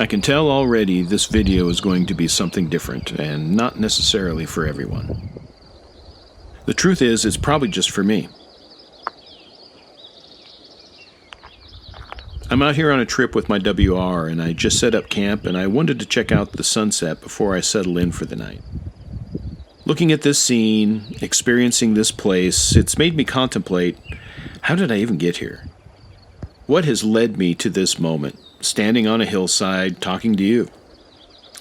I can tell already this video is going to be something different and not necessarily for everyone. The truth is, it's probably just for me. I'm out here on a trip with my WR and I just set up camp and I wanted to check out the sunset before I settle in for the night. Looking at this scene, experiencing this place, it's made me contemplate, how did I even get here? What has led me to this moment, standing on a hillside, talking to you?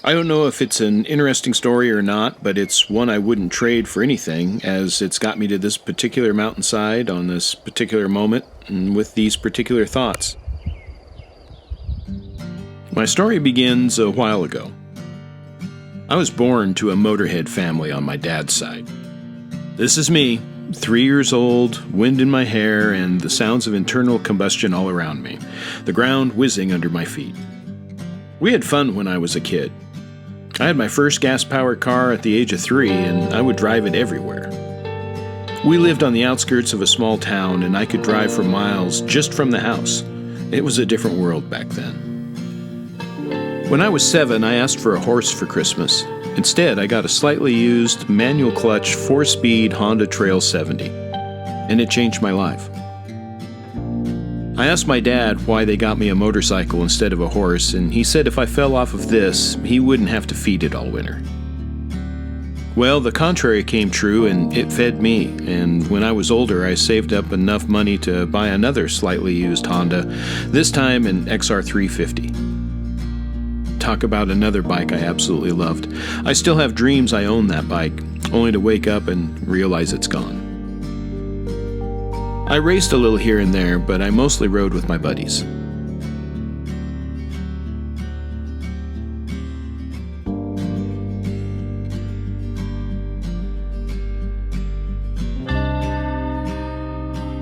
I don't know if it's an interesting story or not, but it's one I wouldn't trade for anything, as it's got me to this particular mountainside on this particular moment, and with these particular thoughts. My story begins a while ago. I was born to a motorhead family on my dad's side. This is me, 3 years old, wind in my hair, and the sounds of internal combustion all around me, the ground whizzing under my feet. We had fun when I was a kid. I had my first gas-powered car at the age of 3, and I would drive it everywhere. We lived on the outskirts of a small town, and I could drive for miles just from the house. It was a different world back then. When I was 7, I asked for a horse for Christmas. Instead, I got a slightly used, manual clutch, 4-speed Honda Trail 70. And it changed my life. I asked my dad why they got me a motorcycle instead of a horse, and he said if I fell off of this, he wouldn't have to feed it all winter. Well, the contrary came true, and it fed me, and when I was older, I saved up enough money to buy another slightly used Honda, this time an XR350. Talk about another bike I absolutely loved. I still have dreams I own that bike, only to wake up and realize it's gone. I raced a little here and there, but I mostly rode with my buddies.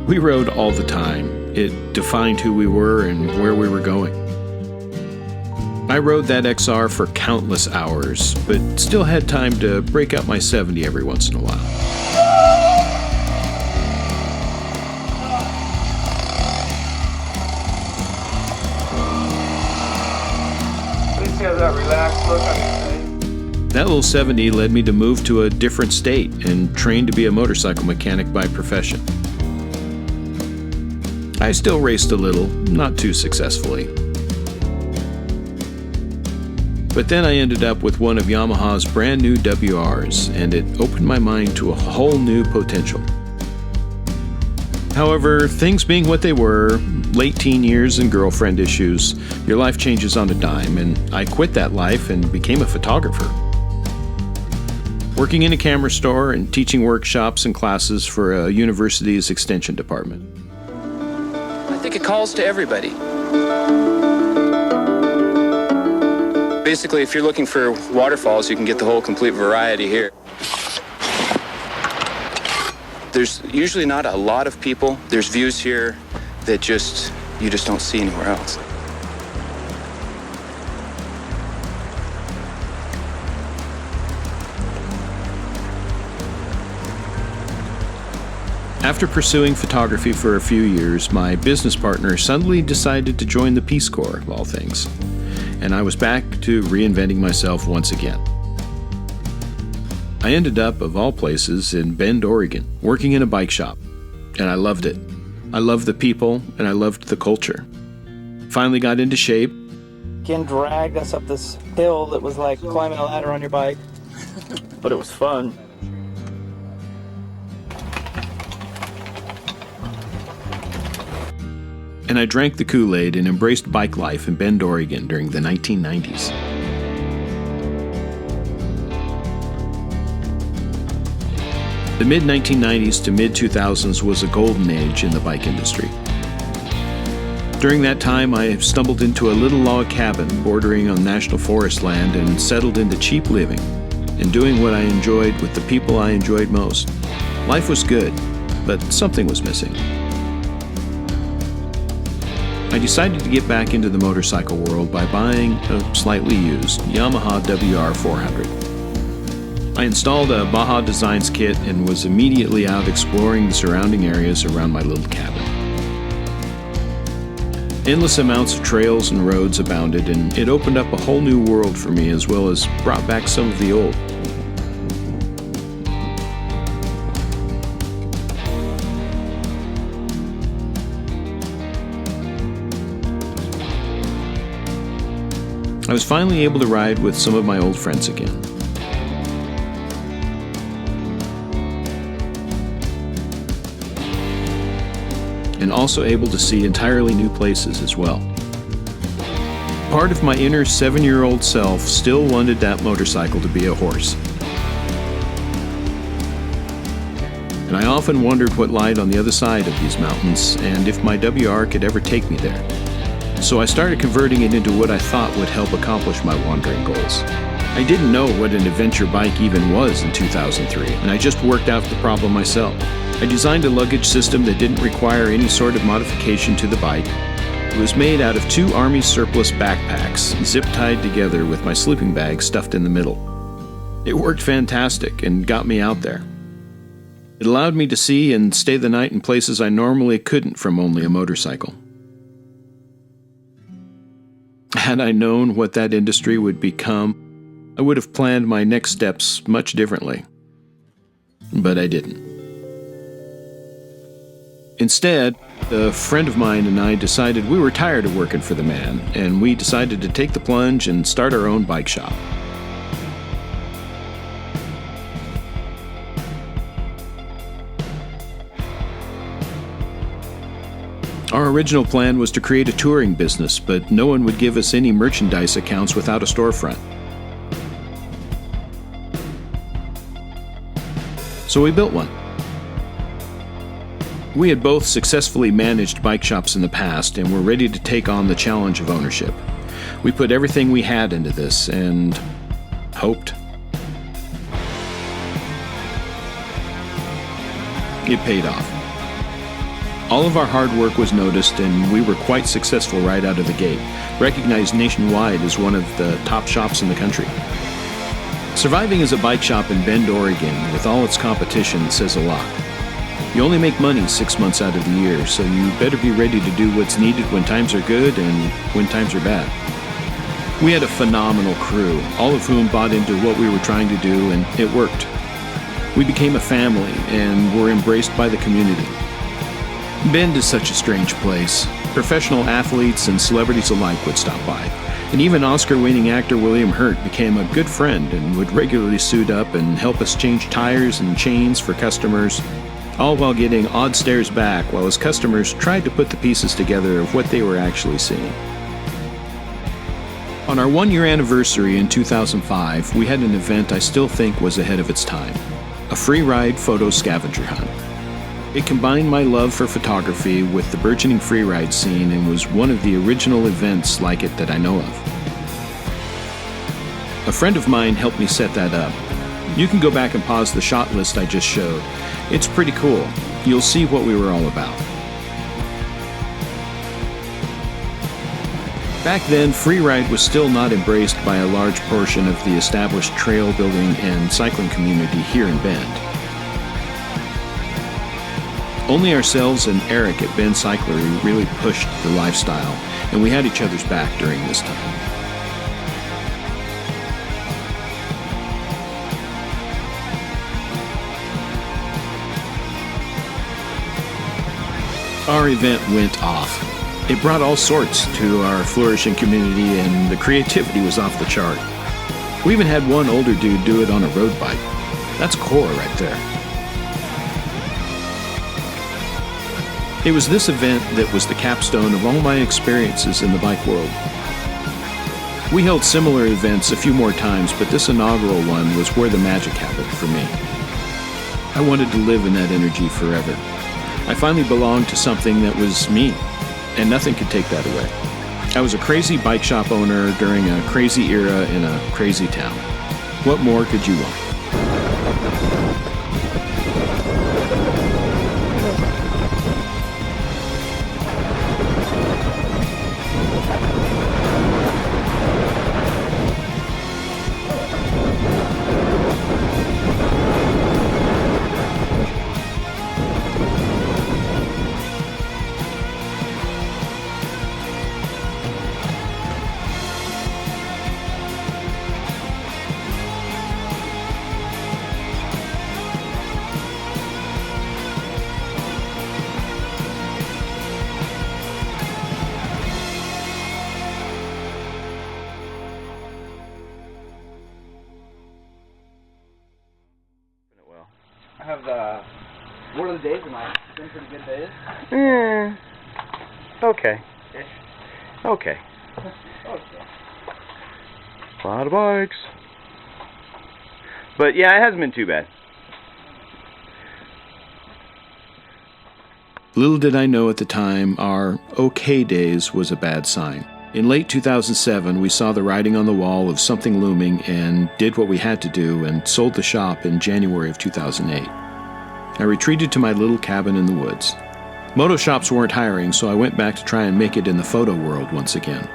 We rode all the time. It defined who we were and where we were going. I rode that XR for countless hours, but still had time to break out my 70 every once in a while. Please have that relaxed look on your face. That little 70 led me to move to a different state and train to be a motorcycle mechanic by profession. I still raced a little, not too successfully. But then I ended up with one of Yamaha's brand new WRs, and it opened my mind to a whole new potential. However, things being what they were, late teen years and girlfriend issues, your life changes on a dime, and I quit that life and became a photographer. Working in a camera store and teaching workshops and classes for a university's extension department. I think it calls to everybody. Basically, if you're looking for waterfalls, you can get the whole complete variety here. There's usually not a lot of people. There's views here that you just don't see anywhere else. After pursuing photography for a few years, my business partner suddenly decided to join the Peace Corps, of all things. And I was back to reinventing myself once again. I ended up, of all places, in Bend, Oregon, working in a bike shop. And I loved it. I loved the people, and I loved the culture. Finally got into shape. Ken dragged us up this hill that was like climbing a ladder on your bike. But it was fun. And I drank the Kool-Aid and embraced bike life in Bend, Oregon during the 1990s. The mid-1990s to mid-2000s was a golden age in the bike industry. During that time, I stumbled into a little log cabin bordering on national forest land and settled into cheap living and doing what I enjoyed with the people I enjoyed most. Life was good, but something was missing. I decided to get back into the motorcycle world by buying a slightly used Yamaha WR400. I installed a Baja Designs kit and was immediately out exploring the surrounding areas around my little cabin. Endless amounts of trails and roads abounded, and it opened up a whole new world for me as well as brought back some of the old. I was finally able to ride with some of my old friends again. And also able to see entirely new places as well. Part of my inner 7-year-old self still wanted that motorcycle to be a horse. And I often wondered what lied on the other side of these mountains and if my WR could ever take me there. So I started converting it into what I thought would help accomplish my wandering goals. I didn't know what an adventure bike even was in 2003, and I just worked out the problem myself. I designed a luggage system that didn't require any sort of modification to the bike. It was made out of 2 Army surplus backpacks, zip-tied together with my sleeping bag stuffed in the middle. It worked fantastic and got me out there. It allowed me to see and stay the night in places I normally couldn't from only a motorcycle. Had I known what that industry would become, I would have planned my next steps much differently. But I didn't. Instead, a friend of mine and I decided we were tired of working for the man, and we decided to take the plunge and start our own bike shop. Our original plan was to create a touring business, but no one would give us any merchandise accounts without a storefront. So we built one. We had both successfully managed bike shops in the past and were ready to take on the challenge of ownership. We put everything we had into this and hoped. It paid off. All of our hard work was noticed, and we were quite successful right out of the gate, recognized nationwide as one of the top shops in the country. Surviving as a bike shop in Bend, Oregon, with all its competition, says a lot. You only make money 6 months out of the year, so you better be ready to do what's needed when times are good and when times are bad. We had a phenomenal crew, all of whom bought into what we were trying to do, and it worked. We became a family and were embraced by the community. Bend is such a strange place. Professional athletes and celebrities alike would stop by. And even Oscar-winning actor William Hurt became a good friend and would regularly suit up and help us change tires and chains for customers, all while getting odd stares back while his customers tried to put the pieces together of what they were actually seeing. On our 1-year anniversary in 2005, we had an event I still think was ahead of its time, a free ride photo scavenger hunt. It combined my love for photography with the burgeoning freeride scene and was one of the original events like it that I know of. A friend of mine helped me set that up. You can go back and pause the shot list I just showed. It's pretty cool. You'll see what we were all about. Back then, freeride was still not embraced by a large portion of the established trail building and cycling community here in Bend. Only ourselves and Eric at Bend Cyclery really pushed the lifestyle, and we had each other's back during this time. Our event went off. It brought all sorts to our flourishing community, and the creativity was off the chart. We even had one older dude do it on a road bike. That's core right there. It was this event that was the capstone of all my experiences in the bike world. We held similar events a few more times, but this inaugural one was where the magic happened for me. I wanted to live in that energy forever. I finally belonged to something that was me, and nothing could take that away. I was a crazy bike shop owner during a crazy era in a crazy town. What more could you want? what are the days? Am I been pretty good days? Okay. Okay. A lot of bikes. But yeah, it hasn't been too bad. Little did I know at the time our okay days was a bad sign. In late 2007, we saw the writing on the wall of something looming and did what we had to do and sold the shop in January of 2008. I retreated to my little cabin in the woods. Moto shops weren't hiring, so I went back to try and make it in the photo world once again.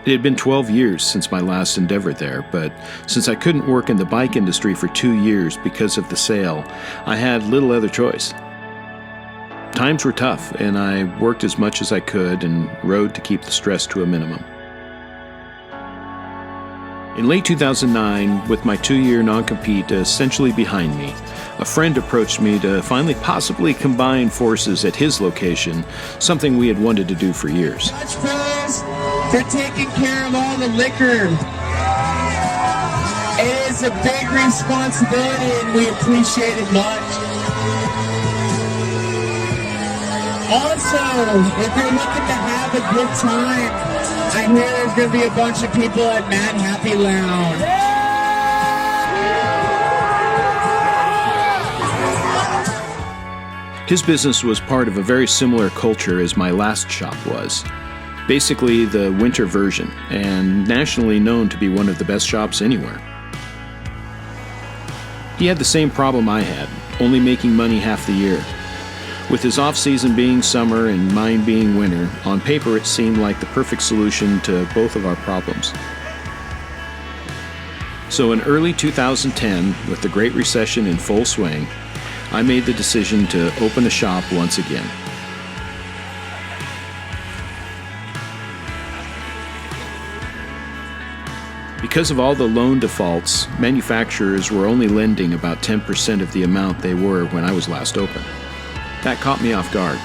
It had been 12 years since my last endeavor there, but since I couldn't work in the bike industry for 2 years because of the sale, I had little other choice. Times were tough, and I worked as much as I could and rode to keep the stress to a minimum. In late 2009, with my 2-year non-compete essentially behind me, a friend approached me to finally possibly combine forces at his location, something we had wanted to do for years. Much, fellas, for taking care of all the liquor. It is a big responsibility, and we appreciate it much. Also, if you're looking to have a good time, I hear there's going to be a bunch of people at Mad Happy Lounge. His business was part of a very similar culture as my last shop was. Basically the winter version, and nationally known to be one of the best shops anywhere. He had the same problem I had, only making money half the year. With his off-season being summer and mine being winter, on paper it seemed like the perfect solution to both of our problems. So in early 2010, with the Great Recession in full swing, I made the decision to open a shop once again. Because of all the loan defaults, manufacturers were only lending about 10% of the amount they were when I was last open. That caught me off guard.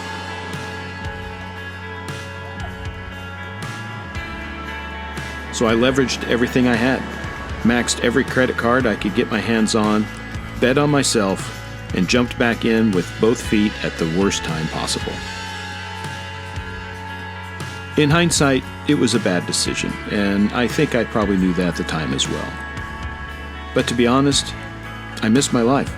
So I leveraged everything I had, maxed every credit card I could get my hands on, bet on myself, and jumped back in with both feet at the worst time possible. In hindsight, it was a bad decision, and I think I probably knew that at the time as well. But to be honest, I missed my life.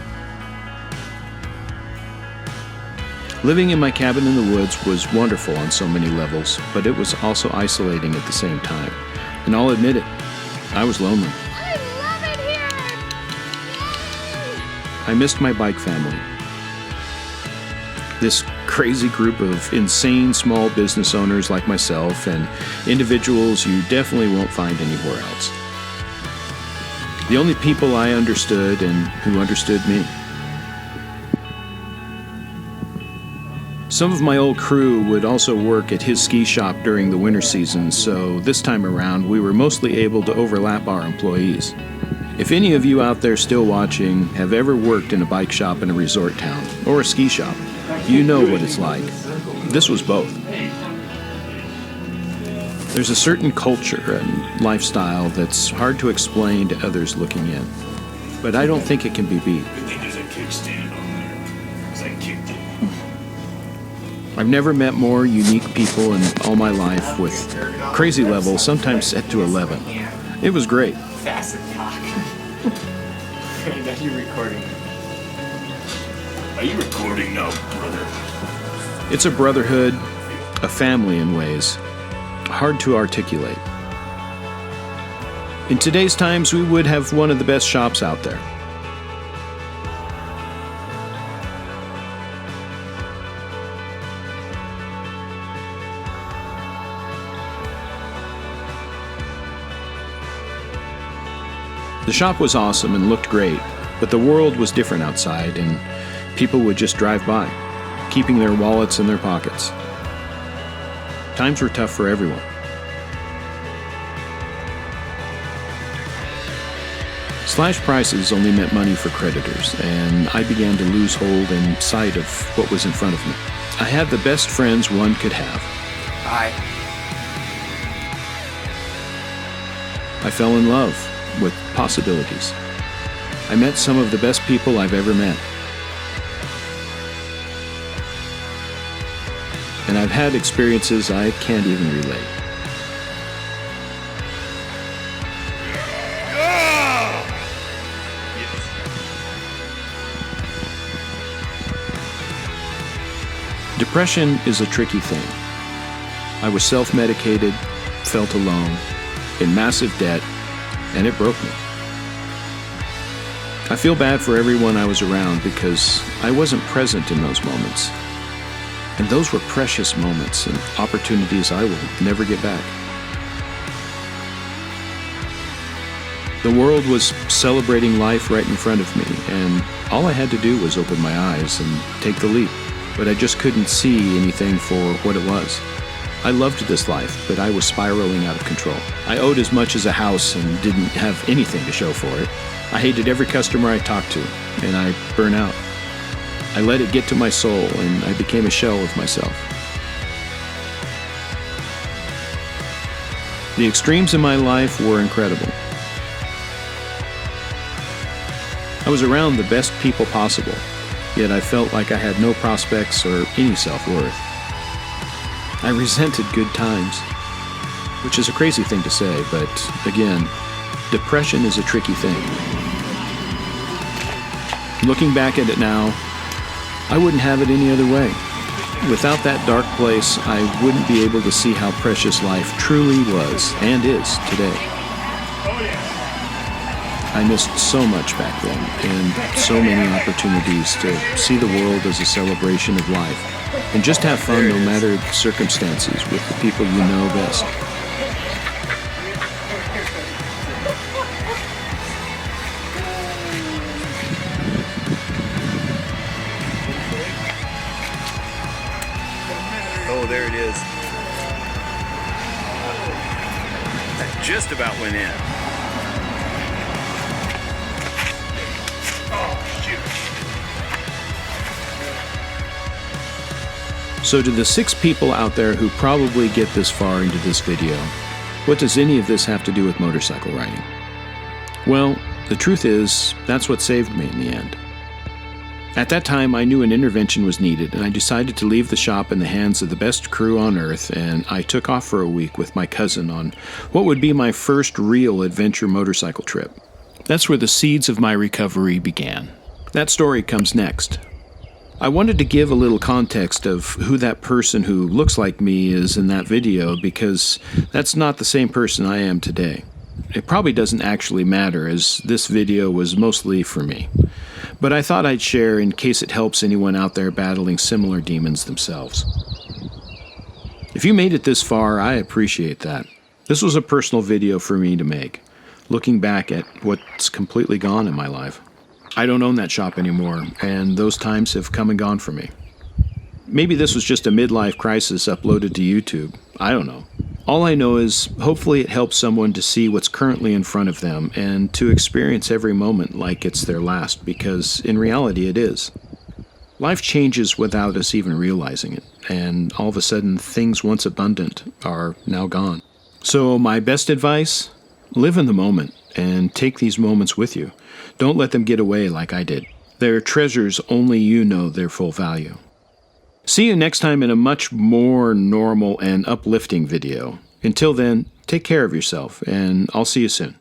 Living in my cabin in the woods was wonderful on so many levels, but it was also isolating at the same time. And I'll admit it, I was lonely. I love it here! I missed my bike family. This crazy group of insane small business owners like myself and individuals you definitely won't find anywhere else. The only people I understood and who understood me. Some of my old crew would also work at his ski shop during the winter season, so this time around we were mostly able to overlap our employees. If any of you out there still watching have ever worked in a bike shop in a resort town or a ski shop, you know what it's like. This was both. There's a certain culture and lifestyle that's hard to explain to others looking in, but I don't think it can be beat. I've never met more unique people in all my life, with crazy levels sometimes set to 11. It was great. Fast and talk. Are you recording? Are you recording now, brother? It's a brotherhood, a family in ways, hard to articulate. In today's times, we would have one of the best shops out there. The shop was awesome and looked great, but the world was different outside, and people would just drive by, keeping their wallets in their pockets. Times were tough for everyone. Slash prices only meant money for creditors, and I began to lose hold and sight of what was in front of me. I had the best friends one could have. Bye. I fell in love with possibilities. I met some of the best people I've ever met. and I've had experiences I can't even relate. Depression is a tricky thing. I was self-medicated, felt alone, in massive debt, and it broke me. I feel bad for everyone I was around because I wasn't present in those moments. And those were precious moments and opportunities I will never get back. The world was celebrating life right in front of me, and all I had to do was open my eyes and take the leap. But I just couldn't see anything for what it was. I loved this life, but I was spiraling out of control. I owed as much as a house and didn't have anything to show for it. I hated every customer I talked to, and I burned out. I let it get to my soul, and I became a shell of myself. The extremes in my life were incredible. I was around the best people possible, yet I felt like I had no prospects or any self-worth. I resented good times, which is a crazy thing to say, but again, depression is a tricky thing. Looking back at it now, I wouldn't have it any other way. Without that dark place, I wouldn't be able to see how precious life truly was and is today. I missed so much back then, and so many opportunities to see the world as a celebration of life, and just have fun no matter the circumstances with the people you know best. Oh, there it is. That just about went in. So to the 6 people out there who probably get this far into this video, what does any of this have to do with motorcycle riding? Well, the truth is, that's what saved me in the end. At that time, I knew an intervention was needed, and I decided to leave the shop in the hands of the best crew on earth, and I took off for a week with my cousin on what would be my first real adventure motorcycle trip. That's where the seeds of my recovery began. That story comes next. I wanted to give a little context of who that person who looks like me is in that video, because that's not the same person I am today. It probably doesn't actually matter, as this video was mostly for me. But I thought I'd share in case it helps anyone out there battling similar demons themselves. If you made it this far, I appreciate that. This was a personal video for me to make, looking back at what's completely gone in my life. I don't own that shop anymore, and those times have come and gone for me. Maybe this was just a midlife crisis uploaded to YouTube. I don't know. All I know is, hopefully it helps someone to see what's currently in front of them and to experience every moment like it's their last, because in reality it is. Life changes without us even realizing it, and all of a sudden things once abundant are now gone. So my best advice? Live in the moment and take these moments with you. Don't let them get away like I did. They're treasures only you know their full value. See you next time in a much more normal and uplifting video. Until then, take care of yourself, and I'll see you soon.